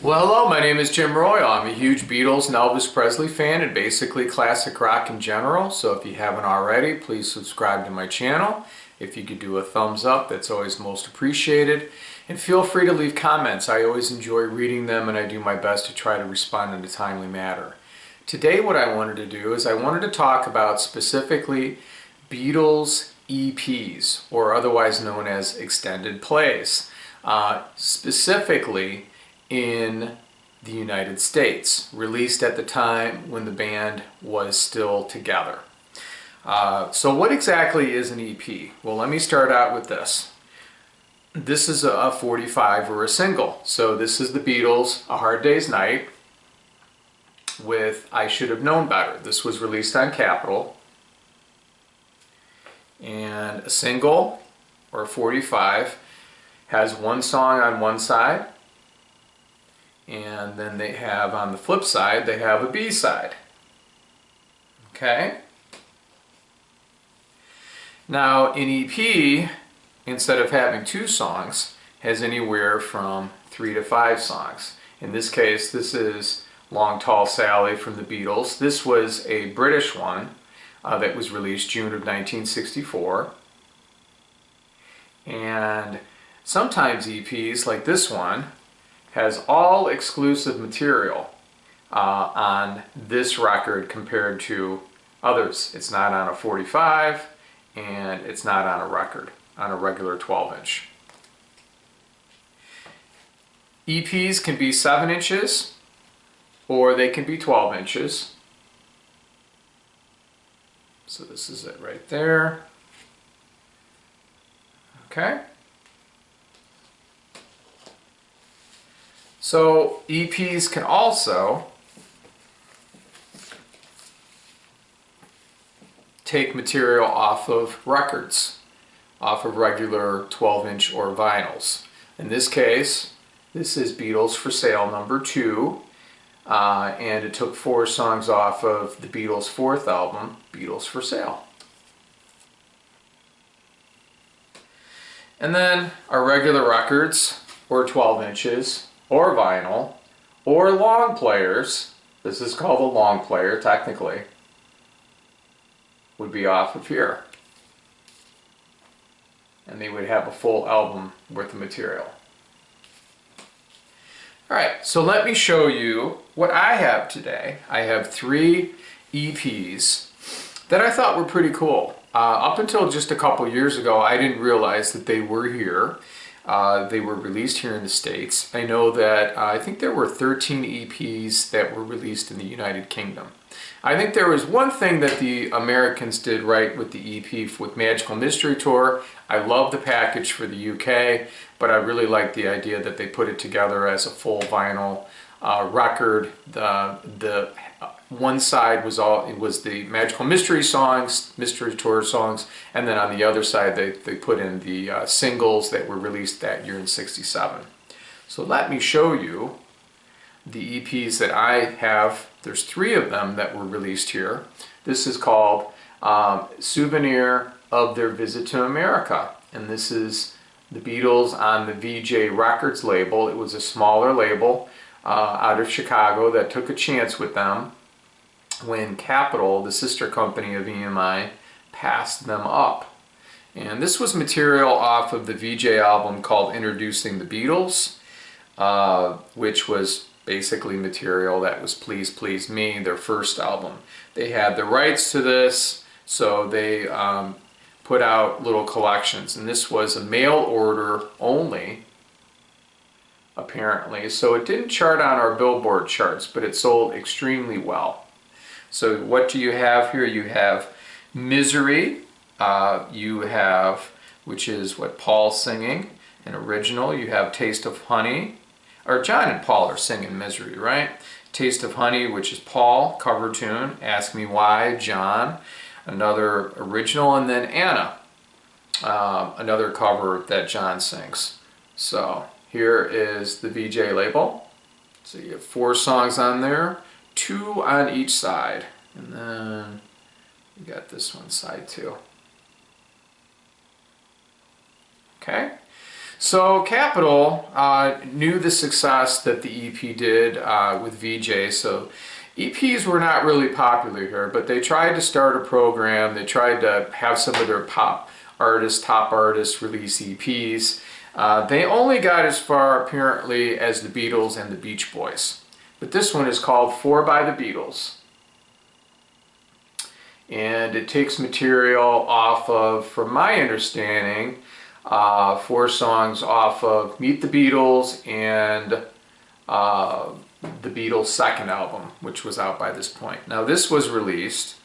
Well, hello, my name is Jim Royal. I'm a huge Beatles and Elvis Presley fan and basically classic rock in general. So if you haven't already, please subscribe to my channel. If you could do a thumbs up, that's always most appreciated. And feel free to leave comments. I always enjoy reading them and I do my best to try to respond in a timely manner. Today what I wanted to do is I wanted to talk about specifically Beatles EPs, or otherwise known as extended plays. Specifically in the United States, released at the time when the band was still together. So what exactly is an EP? Well, let me start out with this. This is a 45 or a single. So this is the Beatles, A Hard Day's Night, with I Should Have Known Better. This was released on Capitol. And a single, or a 45, has one song on one side, and then they have, on the flip side, they have a B-side. Okay? Now, an EP, instead of having 2 songs, has anywhere from 3 to 5 songs. In this case, this is Long Tall Sally from the Beatles. This was a British one that was released June of 1964. And sometimes EPs, like this one, has all exclusive material on this record compared to others. It's not on a 45 and it's not on a record, on a regular 12-inch. EPs can be 7 inches or they can be 12 inches. So this is it right there. Okay. So EPs can also take material off of records, off of regular 12-inch or vinyls. In this case, this is Beatles for Sale number 2, and it took 4 songs off of the Beatles' 4th album, Beatles for Sale. And then our regular records, or 12 inches, or vinyl, or long players, this is called a long player technically, would be off of here. And they would have a full album worth of material. Alright, so let me show you what I have today. I have 3 EPs that I thought were pretty cool. Up until just a couple years ago, I didn't realize that they were here. They were released here in the States. I know that I think there were 13 EPs that were released in the United Kingdom. I think there was one thing that the Americans did right with the EP with Magical Mystery Tour. I love the package for the UK, but I really like the idea that they put it together as a full vinyl record. The one side was the Magical Mystery songs, Mystery Tour songs, and then on the other side they put in the singles that were released that year in '67. So let me show you the EPs that I have. There's 3 of them that were released here. This is called Souvenir of Their Visit to America, and this is the Beatles on the Vee-Jay Records label. It was a smaller label out of Chicago that took a chance with them when Capitol, the sister company of EMI, passed them up. And this was material off of the Vee-Jay album called Introducing the Beatles, which was basically material that was Please Please Me, their first album. They had the rights to this, so they put out little collections, and this was a mail order only, apparently, so it didn't chart on our Billboard charts, but it sold extremely well. So what do you have here? You have Misery, you have, which is what Paul's singing, an original. You have Taste of Honey, or John and Paul are singing Misery, right? Taste of Honey, which is Paul, cover tune. Ask Me Why, John, another original. And then Anna, another cover that John sings. So here is the Vee-Jay label. So you have 4 songs on there, 2 on each side. And then you got this one side too. Okay? So Capitol knew the success that the EP did with Vee-Jay, so EPs were not really popular here, but they tried to start a program. They tried to have some of their top artists release EPs. They only got as far apparently as the Beatles and the Beach Boys. But this one is called 4 by the Beatles. And it takes material off of, from my understanding, 4 songs off of Meet the Beatles and the Beatles' second album, which was out by this point. Now this was released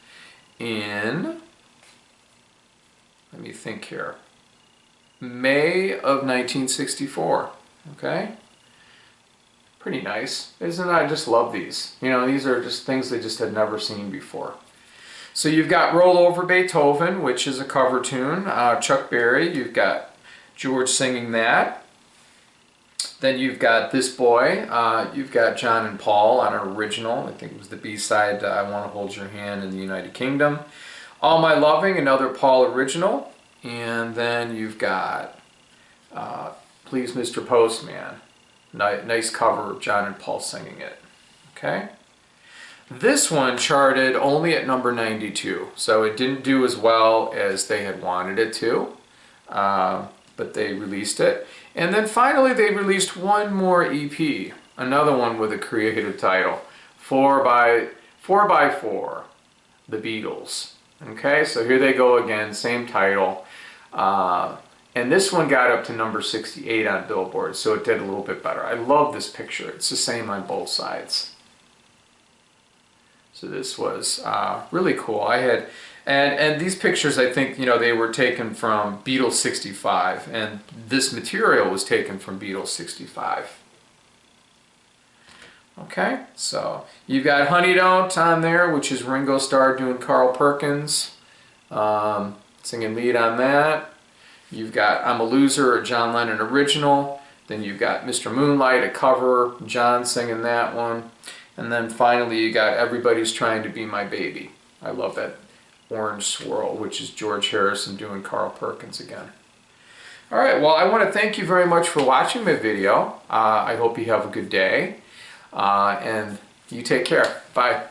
in, let me think here, May of 1964, okay? Pretty nice, isn't it? I just love these. You know, these are just things they just had never seen before. So you've got Roll Over Beethoven, which is a cover tune, Chuck Berry. You've got George singing that. Then you've got This Boy. You've got John and Paul on an original. I think it was the B-side, I Want to Hold Your Hand in the United Kingdom. All My Loving, another Paul original. And then you've got Please Mr. Postman. Nice cover of John and Paul singing it. Okay? This one charted only at number 92, so it didn't do as well as they had wanted it to, but they released it. And then finally they released one more EP, another one with a creative title, 4 by 4, The Beatles. Okay, so here they go again, same title. And this one got up to number 68 on Billboard, so it did a little bit better. I love this picture. It's the same on both sides. So this was really cool. I had, and these pictures, I think, you know, they were taken from Beatles 65, and this material was taken from Beatles 65. Okay, so you've got Honey Don't on there, which is Ringo Starr doing Carl Perkins, singing lead on that. You've got I'm a Loser, a John Lennon original. Then you've got Mr. Moonlight, a cover, John singing that one. And then finally you got Everybody's Trying to Be My Baby. I love that orange swirl, which is George Harrison doing Carl Perkins again. All right, well, I want to thank you very much for watching my video. I hope you have a good day, and you take care. Bye.